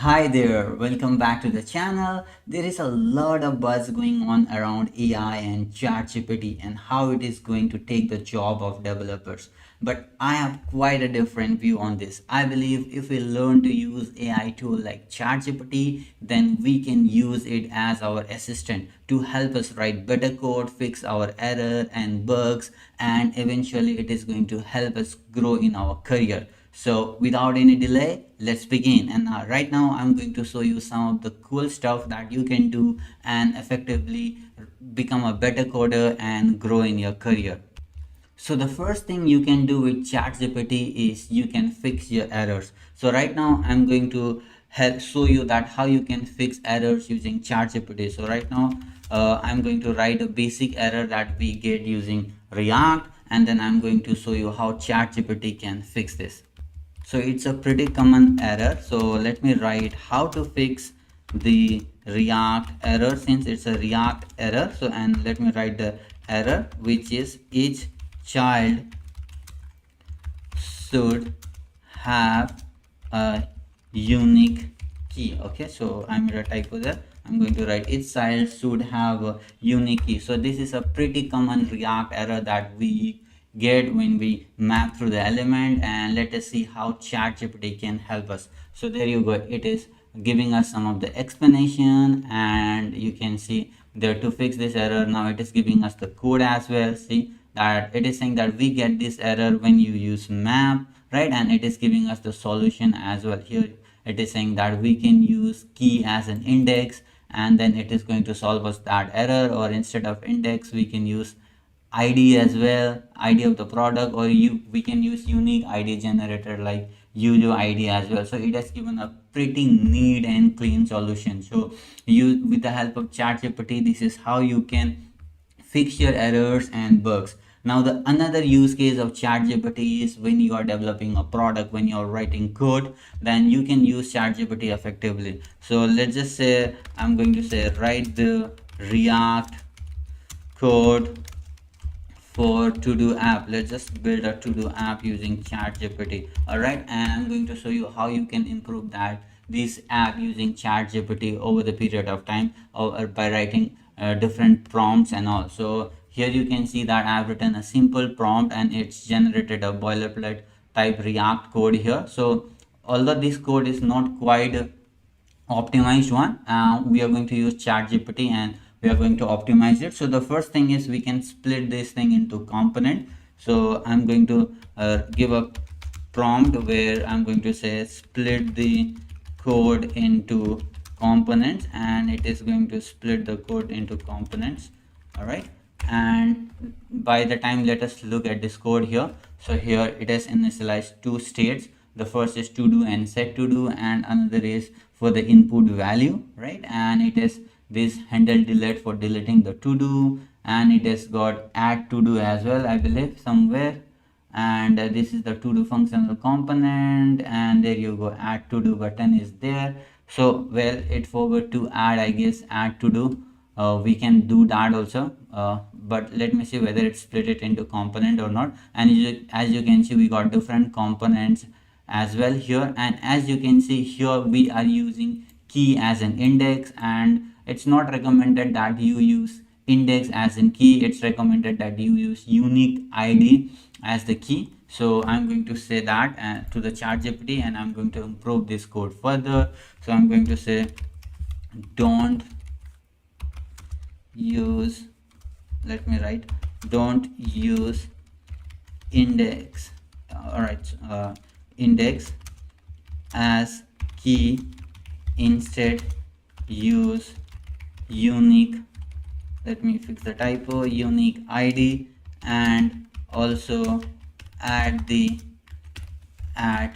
Hi there, welcome back to the channel. There is a lot of buzz going on around AI and ChatGPT and how it is going to take the job of developers. But I have quite a different view on this. I believe if we learn to use AI tool like ChatGPT, then we can use it as our assistant to help us write better code, fix our error and bugs, and eventually it is going to help us grow in our career. So without any delay, let's begin. And right now I'm going to show you some of the cool stuff that you can do and effectively become a better coder and grow in your career. So the first thing you can do with ChatGPT is you can fix your errors. So right now I'm going to help show you that how you can fix errors using ChatGPT. So right now I'm going to write a basic error that we get using React, and then I'm going to show you how ChatGPT can fix this. So it's a pretty common error. So let me write how to fix the React error, since it's a React error. So and let me write the error, which is each child should have a unique key. Okay, so I'm gonna typo there. I'm going to write each child should have a unique key. So this is a pretty common React error that we get when we map through the element, and let us see how ChatGPT can help us. So there you go, it is giving us some of the explanation, and you can see there to fix this error. Now it is giving us the code as well. See that it is saying that we get this error when you use map, right? And it is giving us the solution as well. Here it is saying that we can use key as an index, and then it is going to solve us that error. Or instead of index, we can use id as well, id of the product, or we can use unique id generator like UUID as well. So it has given a pretty neat and clean solution. So you, with the help of ChatGPT, this is how you can fix your errors and bugs. Now the another use case of ChatGPT is when you are developing a product, when you are writing code, then you can use ChatGPT effectively. So let's just say I'm going to say write the React code for to-do app. Let's just build a to-do app using ChatGPT. All right, and I'm going to show you how you can improve that this app using ChatGPT over the period of time, or by writing different prompts and all. So here you can see that I've written a simple prompt and it's generated a boilerplate type React code here. So although this code is not quite optimized one, we are going to use ChatGPT and we are going to optimize it. So the first thing is we can split this thing into component. So I'm going to give a prompt where I'm going to say split the code into components, and it is going to split the code into components. All right, and by the time, let us look at this code here. So here it has initialized two states. The first is to do and set to do, and another is for the input value, right? And it is this handle delete for deleting the to do, and it has got add to do as well, I believe somewhere. And this is the to do functional component, and there you go, add to do button is there. So well, it forgot to add, I guess, add to do. We can do that also, but let me see whether it split it into component or not. And as you can see, we got different components as well here. And as you can see here, we are using key as an index, and it's not recommended that you use index as in key. It's recommended that you use unique id as the key. So I'm going to say that to the ChatGPT, and I'm going to improve this code further. So I'm going to say don't use, let me write, don't use index, all right, index as key, instead use unique, let me fix the typo, unique id, and also add the add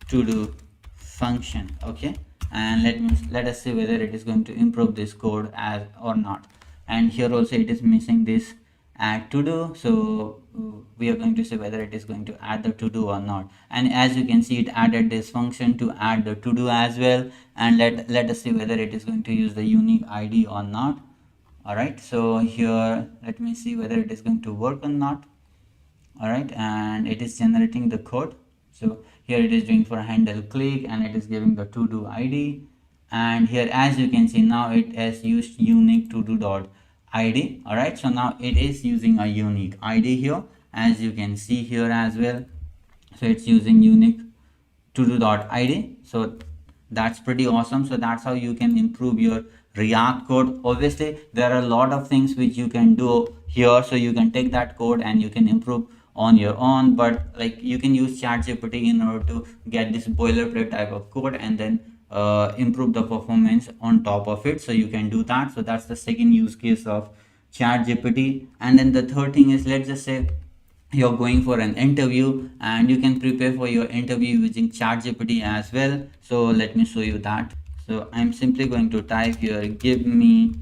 to do function. Okay, and let us see whether it is going to improve this code as or not. And here also it is missing this add to do, so we are going to say whether it is going to add the to do or not. And as you can see, it added this function to add the to do as well. And let us see whether it is going to use the unique id or not. All right, so here let me see whether it is going to work or not. All right, and it is generating the code. So here it is doing for handle click, and it is giving the to do id. And here, as you can see, now it has used unique to do dot id. All right, so now it is using a unique id here, as you can see here as well. So it's using unique to do dot id. So that's pretty awesome. So that's how you can improve your React code. Obviously there are a lot of things which you can do here, so you can take that code and you can improve on your own, but like you can use ChatGPT in order to get this boilerplate type of code and then improve the performance on top of it. So you can do that. So that's the second use case of ChatGPT. And then the third thing is, let's just say you're going for an interview and you can prepare for your interview using ChatGPT as well. So let me show you that. So I'm simply going to type here, give me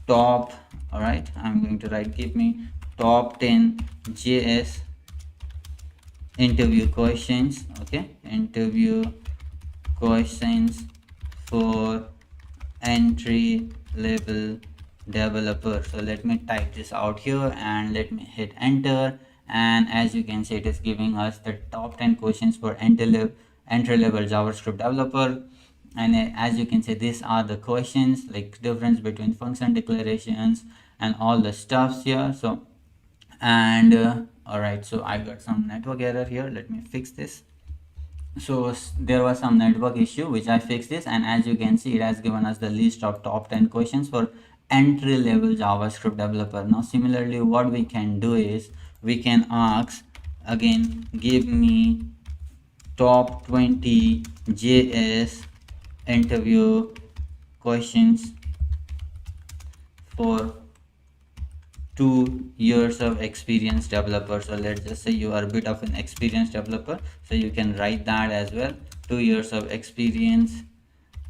top, all right, I'm going to write, give me top 10 JS interview questions. Okay, interview questions for entry level developer. So let me type this out here and let me hit enter, and as you can see, it is giving us the top 10 questions for entry level JavaScript developer. And as you can see, these are the questions, like difference between function declarations and all the stuffs here. So and all right, so I got some network error here, let me fix this. So there was some network issue which I fixed this, and as you can see, it has given us the list of top 10 questions for entry level JavaScript developer. Now similarly, what we can do is we can ask again, give me top 20 JS interview questions for 2 years of experience developer. So let's just say you are a bit of an experienced developer, so you can write that as well, 2 years of experience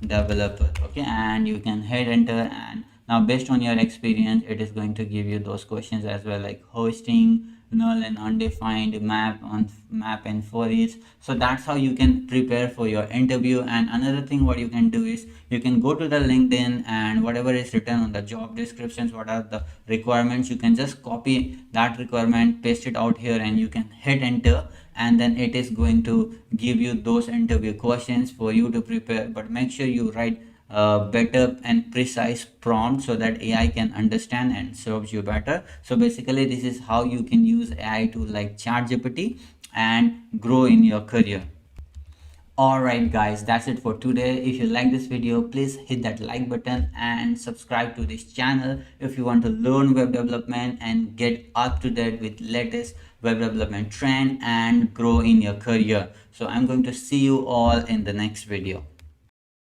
developer. Okay, and you can hit enter, and now based on your experience, it is going to give you those questions as well, like hosting, null and undefined, map and for each. So that's how you can prepare for your interview. And another thing what you can do is you can go to the LinkedIn, and whatever is written on the job descriptions, what are the requirements, you can just copy that requirement, paste it out here, and you can hit enter, and then it is going to give you those interview questions for you to prepare. But make sure you write better and precise prompt so that AI can understand and serves you better. So basically this is how you can use AI tool like ChatGPT and grow in your career. Alright guys, that's it for today. If you like this video, please hit that like button and subscribe to this channel if you want to learn web development and get up to date with latest web development trend and grow in your career. So I'm going to see you all in the next video.